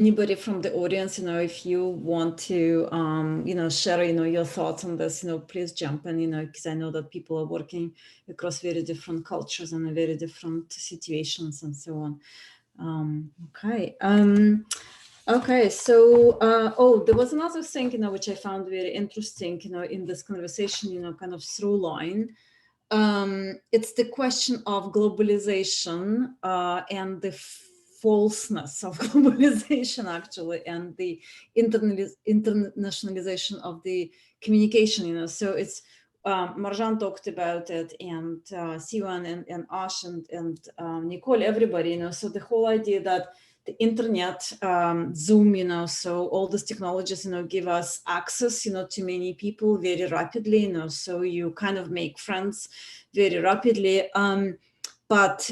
anybody from the audience, if you want to, share, your thoughts on this, please jump in, because I know that people are working across very different cultures and very different situations and so on. Okay. Okay. So, there was another thing, which I found very interesting, in this conversation, kind of through line. It's the question of globalization and the falseness of globalization, actually, and the internationalization of the communication. So it's Marjan talked about it, and Siwan and Ash and Nicole, everybody. So the whole idea that the internet, Zoom, so all these technologies, give us access, to many people very rapidly, so you kind of make friends very rapidly. But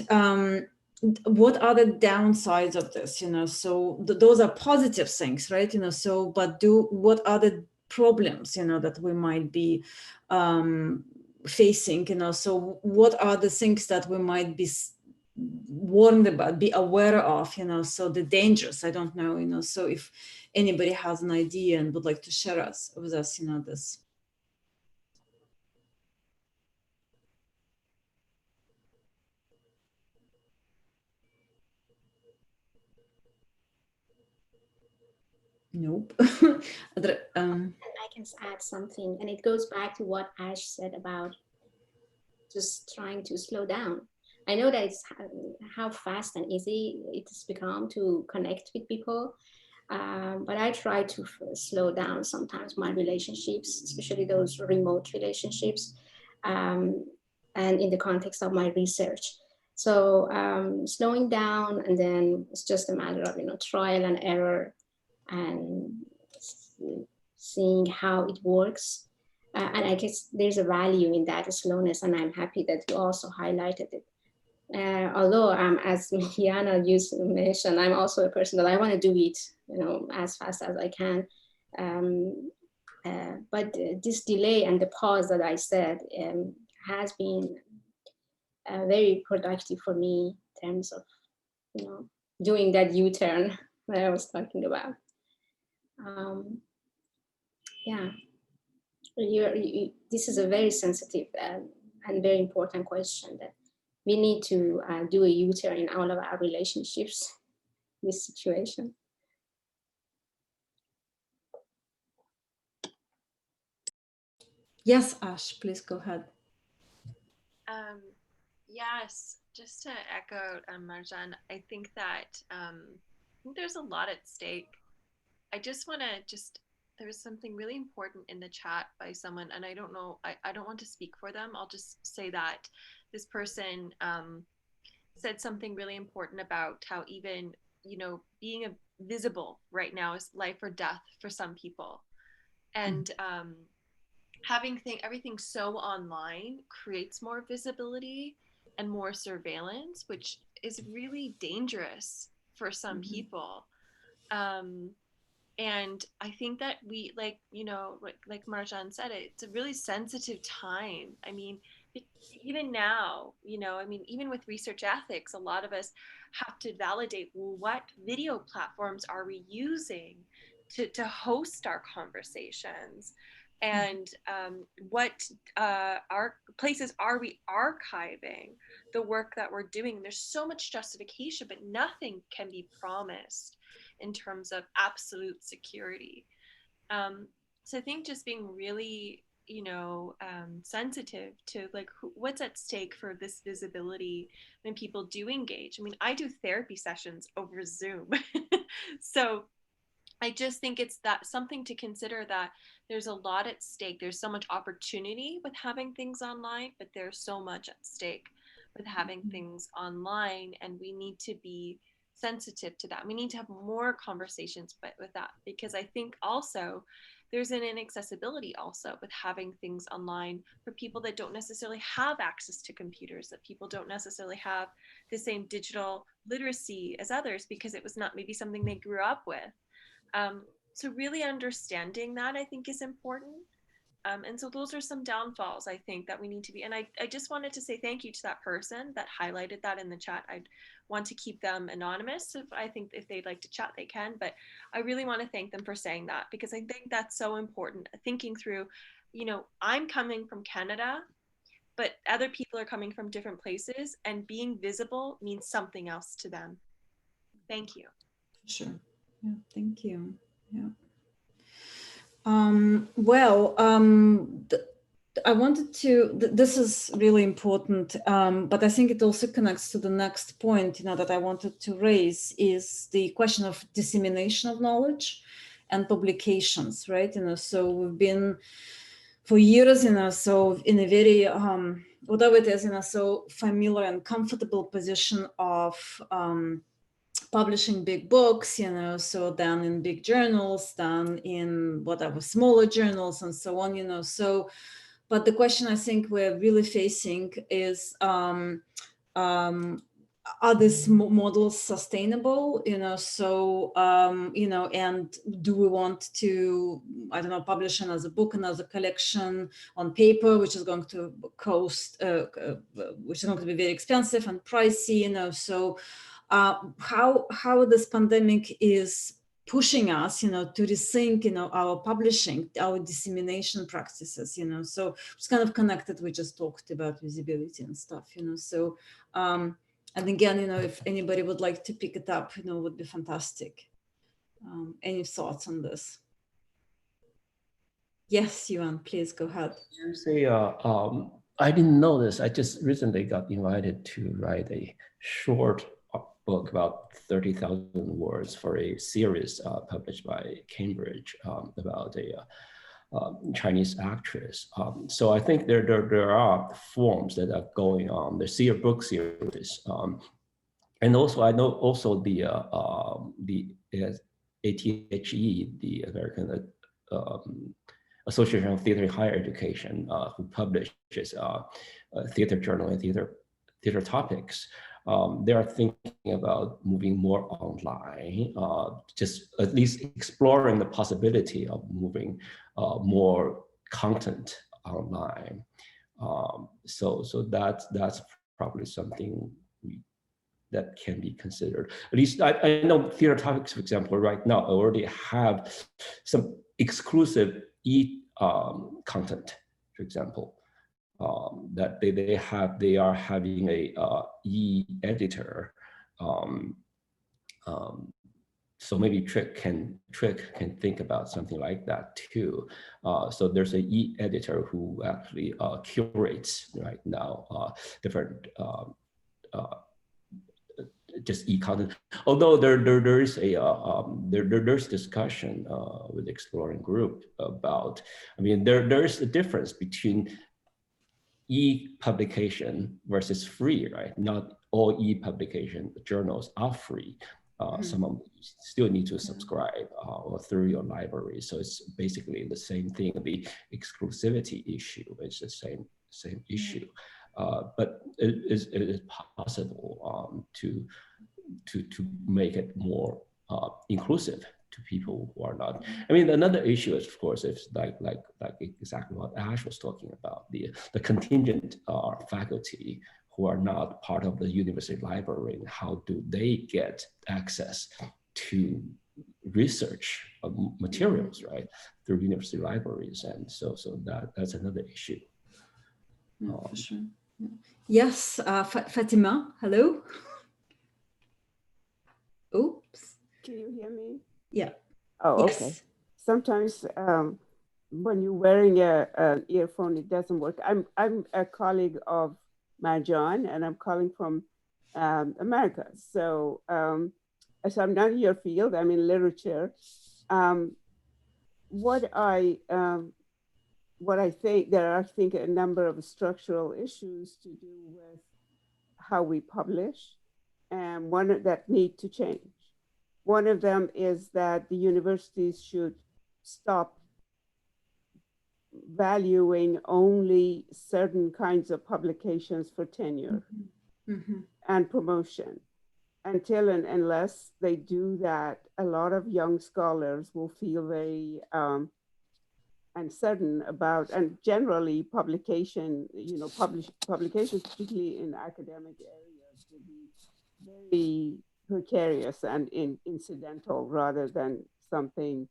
what are the downsides of this, so those are positive things, right? So, but what are the problems, that we might be facing, so what are the things that we might be warned about, be aware of, so the dangers, I don't know, so if anybody has an idea and would like to share with us, this. Nope. I can add something, and it goes back to what Ash said about just trying to slow down. I know that it's how fast and easy it's become to connect with people, but I try to slow down sometimes my relationships, especially those remote relationships, um, and in the context of my research. So slowing down, and then it's just a matter of trial and error, and seeing how it works. And I guess there's a value in that slowness, and I'm happy that you also highlighted it. Although, as Liana used to mention, I'm also a person that I want to do it, as fast as I can. But this delay and the pause that I said has been very productive for me in terms of, doing that U-turn that I was talking about. Um, yeah, this is a very sensitive and very important question that we need to do a U-turn in all of our relationships, this situation. Yes, Ash, please go ahead. Yes, just to echo Marjan, I think that I think there's a lot at stake. I just want to there was something really important in the chat by someone, and I don't know, I don't want to speak for them. I'll just say that this person said something really important about how even, being visible right now is life or death for some people. And having everything so online creates more visibility and more surveillance, which is really dangerous for some people. Um, and I think that we, like Marjan said, it's a really sensitive time. I mean, even now, I mean, even with research ethics, a lot of us have to validate, well, what video platforms are we using to host our conversations, and what our places are we archiving the work that we're doing. There's so much justification, but nothing can be promised in terms of absolute security. So I think just being really, sensitive to like what's at stake for this visibility when people do engage. I mean, I do therapy sessions over Zoom. So I just think it's that something to consider, that there's a lot at stake. There's so much opportunity with having things online, but there's so much at stake with having things online, and we need to be sensitive to that. We need to have more conversations with that, because I think also there's an inaccessibility also with having things online for people that don't necessarily have access to computers, that people don't necessarily have the same digital literacy as others because it was not maybe something they grew up with. So really understanding that, I think, is important. And so those are some downfalls, I think, that we need to be. And I just wanted to say thank you to that person that highlighted that in the chat. I'd want to keep them anonymous. If they'd like to chat, they can. But I really want to thank them for saying that, because I think that's so important. Thinking through, I'm coming from Canada, but other people are coming from different places, and being visible means something else to them. Thank you. Sure. Yeah, thank you. Yeah. I wanted to, this is really important, but I think it also connects to the next point, that I wanted to raise, is the question of dissemination of knowledge and publications, right? So we've been for years, so in a very, whatever it is, so familiar and comfortable position of publishing big books, so then in big journals, then in whatever smaller journals and so on, so, but the question I think we're really facing is, are these models sustainable, so, and do we want to, I don't know, publish another book, another collection on paper, which is going to cost, which is going to be very expensive and pricey, so, how this pandemic is pushing us, to rethink, our publishing, our dissemination practices, so it's kind of connected. We just talked about visibility and stuff, so, and again, if anybody would like to pick it up, would be fantastic. Any thoughts on this? Yes, Yuan, please go ahead. I didn't know this. I just recently got invited to write a short book about 30,000 words for a series published by Cambridge about a Chinese actress. So I think there are forms that are going on. There's a book series, and also I know also the ATHE, the American Association of Theater and Higher Education, who publishes theater journal and theater topics. They are thinking about moving more online, just at least exploring the possibility of moving more content online. So that's probably something that can be considered. At least I know Theater Topics, for example, right now already have some exclusive content, for example. That they are having a e-editor, so maybe Trick can think about something like that too. So there's a e-editor who actually curates right now different just e-content. Although there is a there's discussion with Exploring Group about. I mean, there is a difference between e-publication versus free, right? Not all e-publication journals are free. Some of them still need to subscribe or through your library. So it's basically the same thing. The exclusivity issue is the same issue. But it is possible to make it more inclusive to people who are not. I mean, another issue is, of course, it's like exactly what Ash was talking about, the contingent faculty who are not part of the university library, and how do they get access to research materials, right, through university libraries, and so that's another issue. For sure. Yes, Fatima, hello. Oops. Can you hear me? Yeah. Oh, yes. Okay. Sometimes when you're wearing an earphone, it doesn't work. I'm a colleague of Marjan, and I'm calling from America. So, so I'm not in your field. I'm in literature. What I think, there are, I think, a number of structural issues to do with how we publish, and one that need to change. One of them is that the universities should stop valuing only certain kinds of publications for tenure and promotion. Until and unless they do that, a lot of young scholars will feel very uncertain about, and generally publication, publications, particularly in academic areas, will be very precarious and incidental rather than something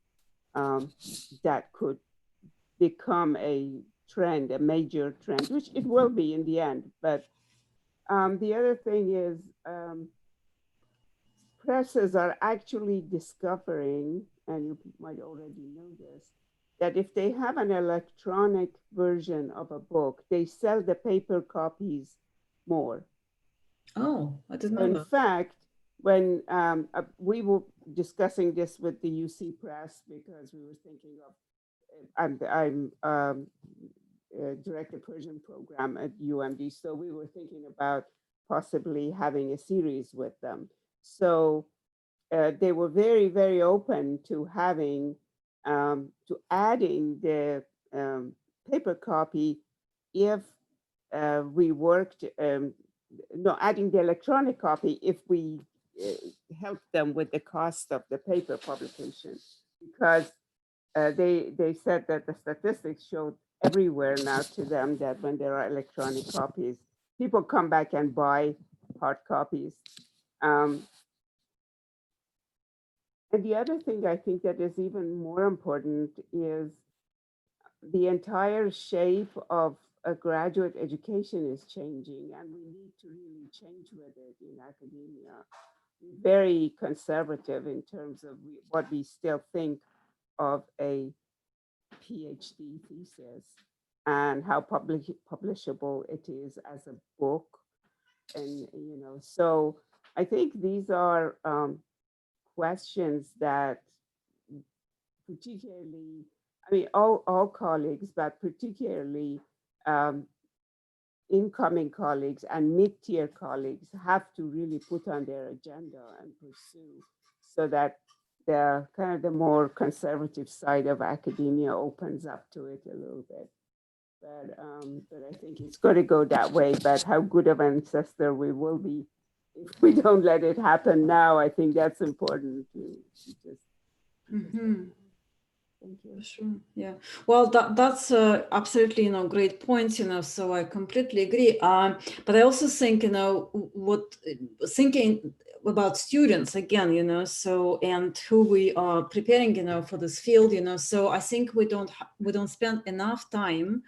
that could become a trend, a major trend, which it will be in the end. But the other thing is presses are actually discovering, and you might already know this, that if they have an electronic version of a book, they sell the paper copies more. Oh, I didn't know In that. fact, when we were discussing this with the UC Press, because we were thinking of, I'm director Persian program at UMD, so we were thinking about possibly having a series with them. So they were very, very open to having, to adding the paper copy if we worked, no, adding the electronic copy if we helped them with the cost of the paper publication, because they said that the statistics showed everywhere now to them that when there are electronic copies, people come back and buy hard copies. And the other thing I think that is even more important is the entire shape of a graduate education is changing, and we need to really change with it in academia. Very conservative in terms of what we still think of a PhD thesis and how publishable it is as a book. And, so I think these are questions that particularly, I mean, all colleagues, but particularly incoming colleagues and mid-tier colleagues have to really put on their agenda and pursue, so that the kind of the more conservative side of academia opens up to it a little bit. But I think it's going to go that way. But how good of an ancestor we will be if we don't let it happen now, I think that's important to just. Thank you. Sure. Yeah. Well, that's absolutely, great points, so I completely agree. But I also think, thinking about students again, so, and who we are preparing, for this field, so I think we don't spend enough time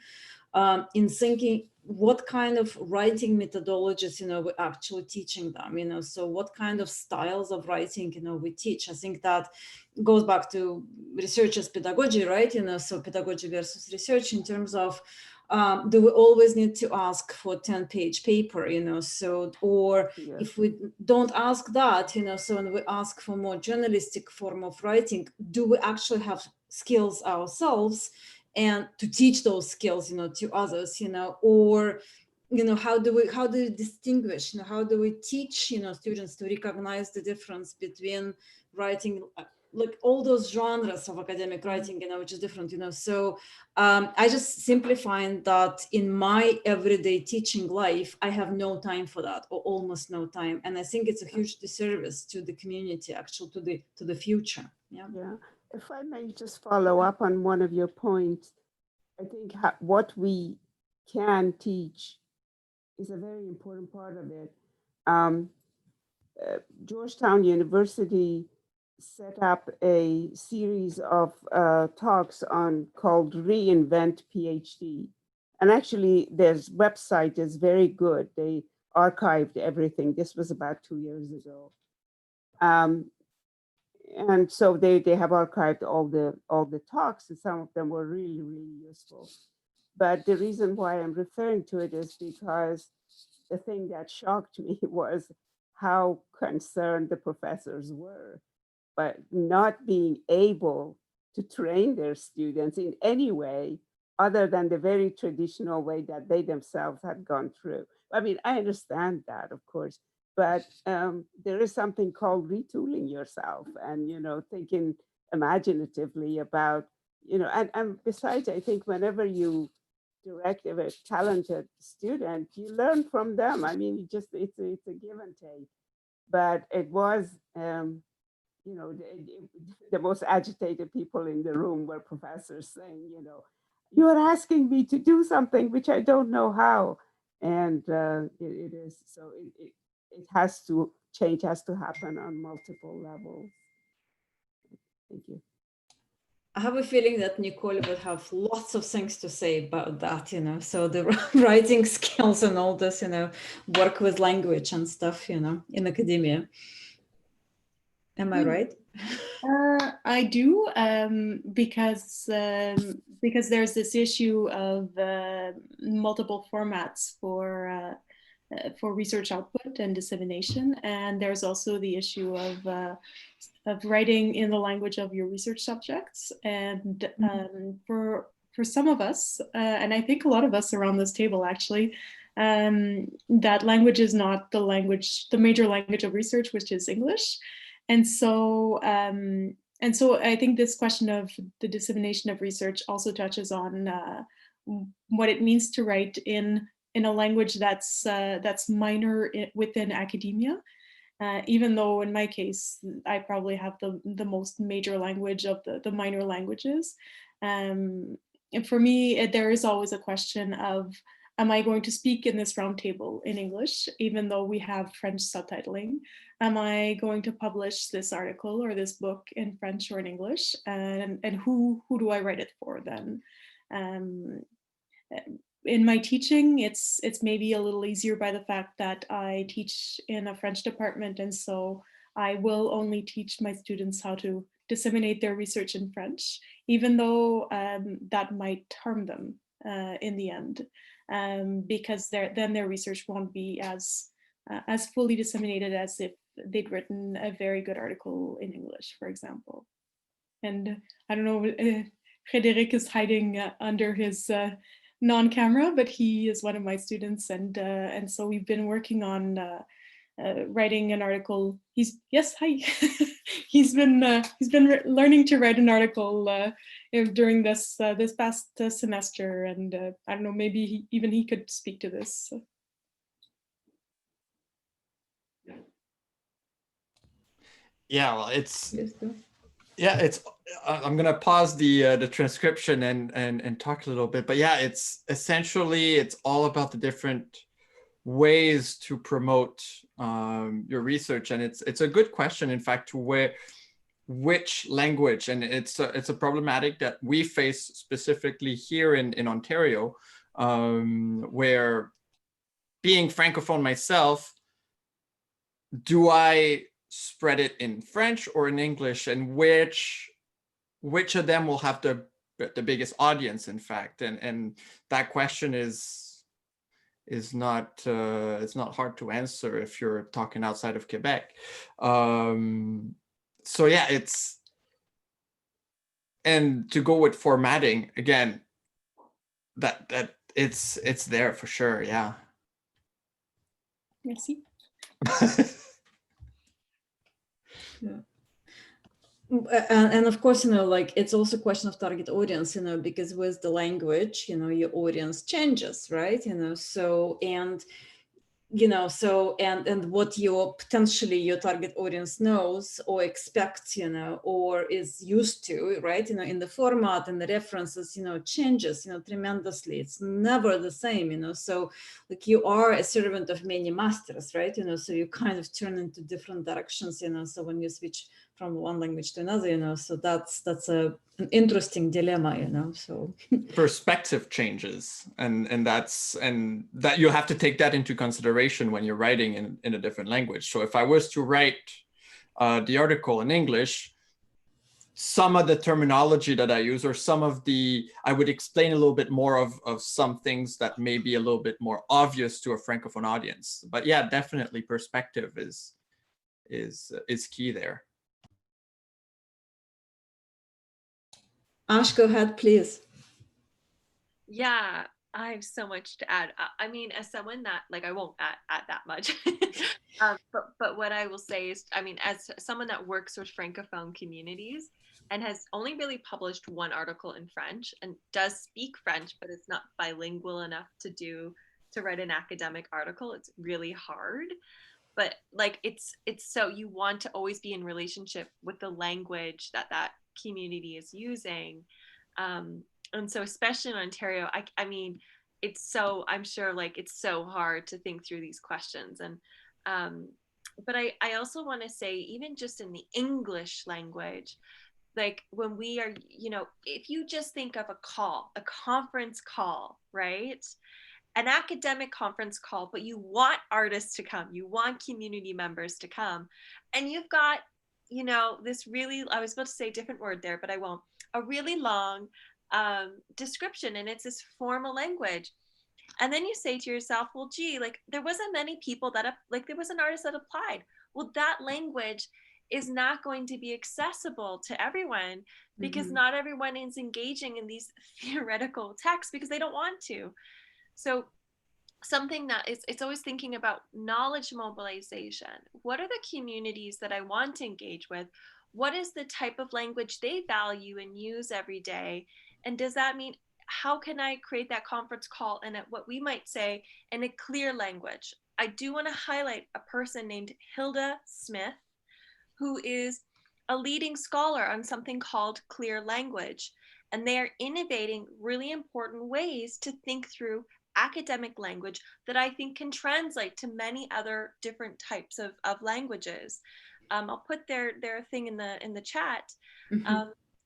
in thinking what kind of writing methodologies, we're actually teaching them, so what kind of styles of writing, we teach. I think that goes back to researchers' pedagogy, right? So pedagogy versus research in terms of, do we always need to ask for 10-page paper, so, or if we don't ask that, so when we ask for more journalistic form of writing, do we actually have skills ourselves and to teach those skills, to others, or, how do we distinguish, how do we teach, students to recognize the difference between writing, like all those genres of academic writing, which is different, so I just simply find that in my everyday teaching life, I have no time for that, or almost no time. And I think it's a huge disservice to the community, actually, to the future. Yeah. If I may just follow up on one of your points, I think what we can teach is a very important part of it. Georgetown University set up a series of talks called Reinvent PhD. And actually, their website is very good. They archived everything. This was about 2 years ago. And so they have archived all the talks, and some of them were really, really useful. But the reason why I'm referring to it is because the thing that shocked me was how concerned the professors were, but not being able to train their students in any way other than the very traditional way that they themselves had gone through. I mean, I understand that, of course, but there is something called retooling yourself and, thinking imaginatively about, and besides, I think whenever you direct a talented student, you learn from them. I mean, it's a give and take. But it was, you know, the most agitated people in the room were professors saying, you know, you're asking me to do something which I don't know how. And it is, so it has to, change has to happen on multiple levels. Thank you. I have a feeling that Nicole would have lots of things to say about that, you know, so the writing skills and all this, you know, work with language and stuff, you know, in academia. Am I right? I do, because there's this issue of multiple formats for research output and dissemination, and there's also the issue of writing in the language of your research subjects. And for some of us, and I think a lot of us around this table actually, that language is not the major language of research, which is English. And so I think this question of the dissemination of research also touches on what it means to write in a language that's minor within academia. Even though in my case, I probably have the most major language of the minor languages. And for me, there is always a question of, am I going to speak in this roundtable in English, even though we have French subtitling? Am I going to publish this article or this book in French or in English? And who do I write it for then? In my teaching, it's maybe a little easier by the fact that I teach in a French department, and so I will only teach my students how to disseminate their research in French, even though that might harm them in the end, because then their research won't be as fully disseminated as if they'd written a very good article in English, for example. And I don't know, Frédéric is hiding under his non-camera, but he is one of my students, and so we've been working on writing an article. Yes, hi. He's been learning to write an article during this past semester, and I don't know, maybe he could speak to this. Yeah, well, I'm gonna pause the transcription and talk a little bit, but yeah, it's essentially, it's all about the different ways to promote your research, and it's a good question, in fact, to which language, and it's a problematic that we face specifically here in Ontario, where, being Francophone myself, do I spread it in French or in English, and which of them will have the biggest audience, in fact? And that question is not it's not hard to answer if you're talking outside of Quebec. So yeah, and to go with formatting again, that it's there for sure. Yeah. Merci. Yeah. And of course, you know, like, it's also a question of target audience, you know, because with the language, you know, your audience changes, right? You know, so, and, you know, so, and what your target audience knows or expects, you know, or is used to, right? You know, in the format and the references, you know, changes, you know, tremendously. It's never the same, you know, so like, you are a servant of many masters, right? You know, so you kind of turn into different directions, you know, so when you switch from one language to another, you know, so that's an interesting dilemma, you know, so. Perspective changes, and that you have to take that into consideration when you're writing in a different language. So if I was to write the article in English, some of the terminology that I use, or I would explain a little bit more of some things that may be a little bit more obvious to a Francophone audience. But yeah, definitely perspective is key there. Ash, go ahead, please. Yeah, I have so much to add. I mean, as someone that, like, I won't add that much, but what I will say is, I mean, as someone that works with Francophone communities and has only really published one article in French and does speak French, but it's not bilingual enough to write an academic article, it's really hard. but like it's so you want to always be in relationship with the language that that community is using. And so especially in Ontario, I mean, it's so, I'm sure like it's so hard to think through these questions. And but I also want to say, even just in the English language, like when we are, you know, if you just think of a call, a conference call, right? An academic conference call, but you want artists to come, you want community members to come, and you've got, you know, this really, I was about to say a different word there, but I won't, a really long description, and it's this formal language. And then you say to yourself, well, gee, like there wasn't many people that, like there was an artist that applied. Well, that language is not going to be accessible to everyone, because not everyone is engaging in these theoretical texts because they don't want to. So something that is, it's always thinking about knowledge mobilization. What are the communities that I want to engage with? What is the type of language they value and use every day? And does that mean, how can I create that conference call in what we might say in a clear language? I do want to highlight a person named Hilda Smith, who is a leading scholar on something called clear language. And they are innovating really important ways to think through academic language that I think can translate to many other different types of languages. I'll put their thing in the chat.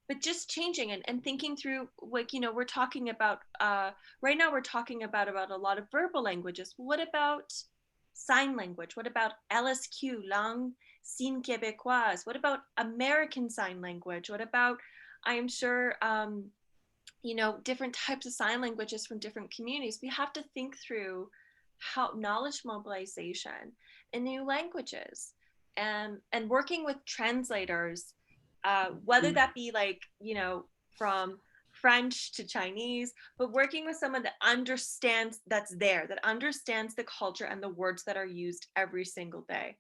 But just changing and thinking through, like, you know, we're talking about, right now we're talking about a lot of verbal languages. What about sign language? What about LSQ, Langue Signe Québécoise? What about American Sign Language? What about, I am sure, you know, different types of sign languages from different communities? We have to think through how knowledge mobilization in new languages, and working with translators, whether that be like, you know, from French to Chinese, but working with someone that understands, that's there, that understands the culture and the words that are used every single day.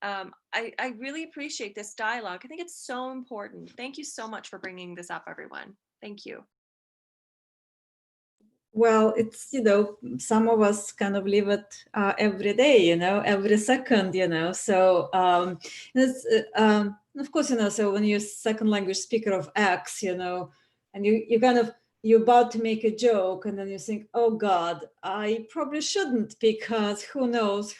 I really appreciate this dialogue. I think it's so important. Thank you so much for bringing this up, everyone. Thank you. Well, it's, you know, some of us kind of live it every day, you know, every second, you know. So it's, of course, you know, so when you're second language speaker of X, you know, and you kind of, you're about to make a joke, and then you think, oh God, I probably shouldn't, because who knows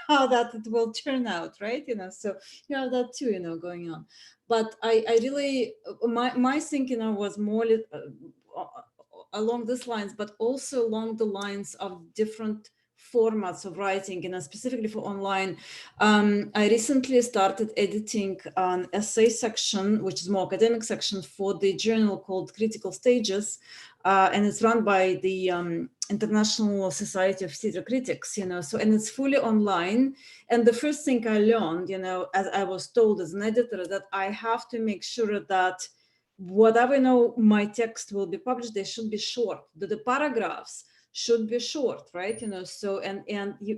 how that it will turn out, right? You know, so you have that too, you know, going on. But I really, my thinking was more along these lines, but also along the lines of different formats of writing, and specifically for online. I recently started editing an essay section, which is more academic section, for the journal called Critical Stages, and it's run by the International Society of Theatre Critics, you know, so, and it's fully online. And the first thing I learned, you know, as I was told as an editor, that I have to make sure that whatever, you know, my text will be published, they should be short. The paragraphs should be short, right? You know, so,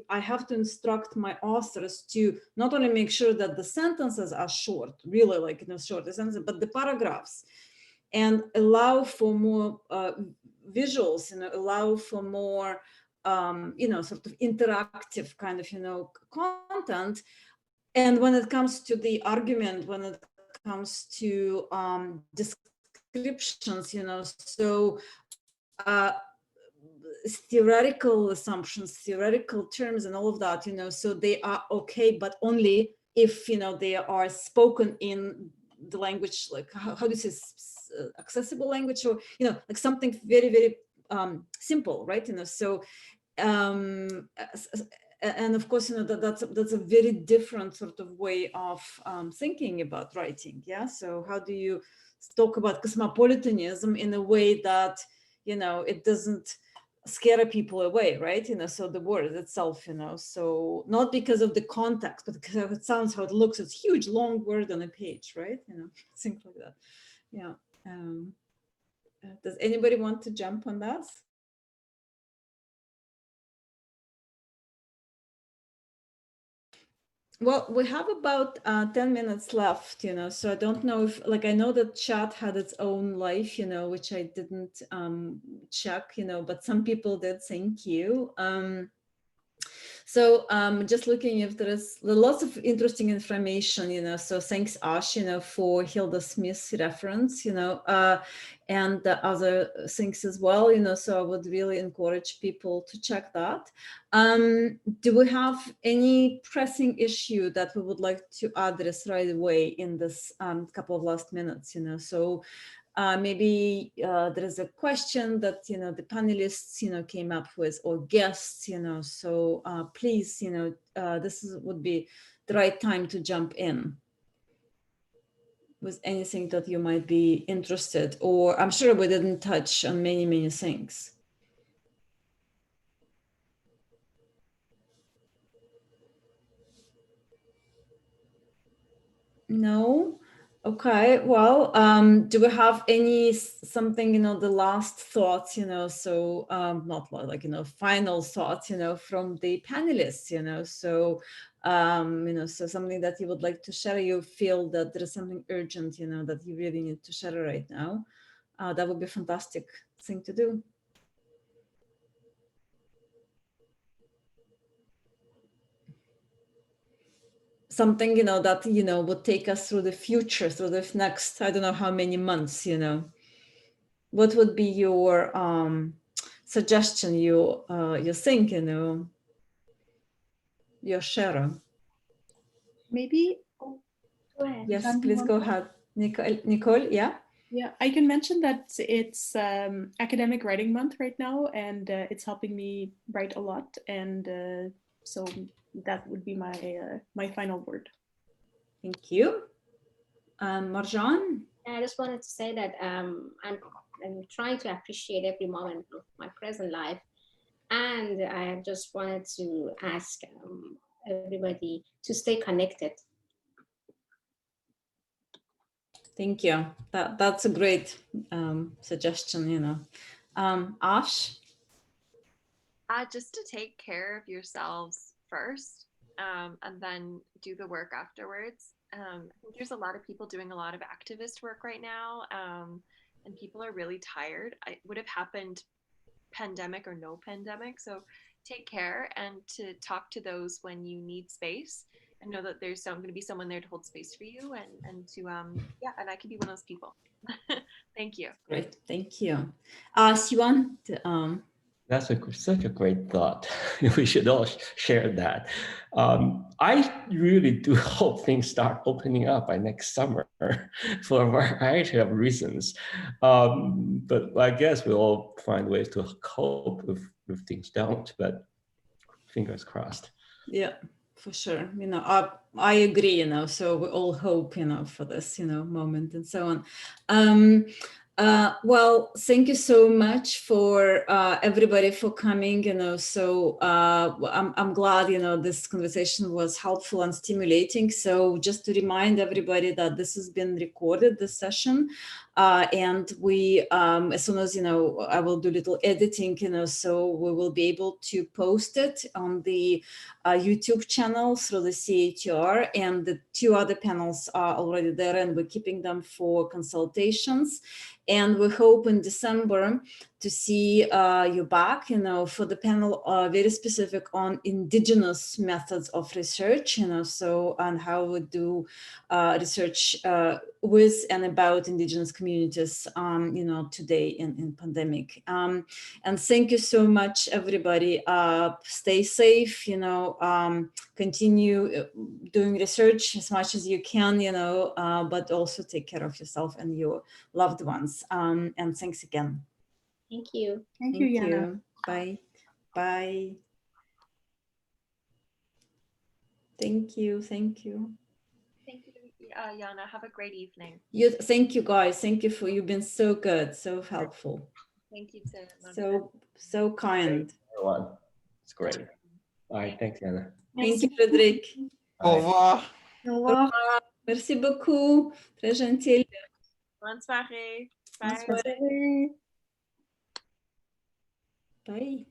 I have to instruct my authors to not only make sure that the sentences are short, really, like, you know, short sentences, but the paragraphs, and allow for more visuals, you know, allow for more, you know, sort of interactive kind of, you know, content. And when it comes to the argument, when it comes to descriptions, you know, so theoretical assumptions, theoretical terms, and all of that, you know, so they are okay, but only if, you know, they are spoken in the language, like how do you say, accessible language, or, you know, like something very, very simple, right? You know, so and of course, you know, that's a very different sort of way of thinking about writing. Yeah. So how do you talk about cosmopolitanism in a way that, you know, it doesn't scare people away, right? You know, so the word itself, you know, so not because of the context, but because of it sounds, how it looks, it's huge, long word on a page, right? You know, things like that. Yeah. Does anybody want to jump on that? Well, we have about 10 minutes left, you know, so I don't know if, like, I know that chat had its own life, you know, which I didn't check, you know, but some people did. Thank you. So just looking if there is lots of interesting information, so thanks Ash, for Hilda Smith's reference, and the other things as well, so I would really encourage people to check that. Do we have any pressing issue that we would like to address right away in this couple of last minutes, so maybe there is a question that the panelists came up with, or guests, so please, this would be the right time to jump in with anything that you might be interested, or I'm sure we didn't touch on many things. No. Okay, well, do we have something, the last thoughts, so not like, final thoughts, from the panelists, so, so something that you would like to share, you feel that there is something urgent, that you really need to share right now, that would be a fantastic thing to do. Something, that, would take us through the future, through the next, I don't know how many months, what would be your suggestion, you think, your share? Maybe. Go ahead. Yes, please go ahead. Nicole, yeah? Yeah, I can mention that it's academic writing month right now, and it's helping me write a lot, and so that would be my final word. Thank you. Marjan? I just wanted to say that I'm trying to appreciate every moment of my present life, and I just wanted to ask everybody to stay connected. Thank you. That's a great suggestion, Ash? Just to take care of yourselves first, and then do the work afterwards. I think there's a lot of people doing a lot of activist work right now, and people are really tired. It would have happened pandemic or no pandemic. So take care, and to talk to those when you need space, and know that there's going to be someone there to hold space for you, and to yeah, and I could be one of those people. Thank you. Great, thank you. Siwan? That's such a great thought. We should all share that. I really do hope things start opening up by next summer for a variety of reasons. But I guess we'll all find ways to cope if things don't, but fingers crossed. Yeah, for sure. I agree, so we all hope, for this, moment and so on. Well, thank you so much for everybody for coming, so I'm glad, this conversation was helpful and stimulating. So just to remind everybody that this has been recorded, this session, and we, as soon as, I will do little editing, so we will be able to post it on the YouTube channel through the CATR, and the 2 other panels are already there, and we're keeping them for consultations. And we hope in December to see you back, for the panel very specific on indigenous methods of research, so on how we do research with and about indigenous communities, today in pandemic. And thank you so much, everybody. Stay safe, continue doing research as much as you can, but also take care of yourself and your loved ones. And thanks again. Thank you. Thank you, Jana. Bye. Bye. Thank you. Thank you. Thank you, Jana. Have a great evening. Thank you, guys. Thank you you've been so good, so helpful. Thank you to so kind. Everyone, it's great. All right, thanks, Jana. Thank you, Frédéric. Au revoir. Au revoir. Merci beaucoup. Très gentil. Bonne soirée. Bonne Bye. soirée. Bye.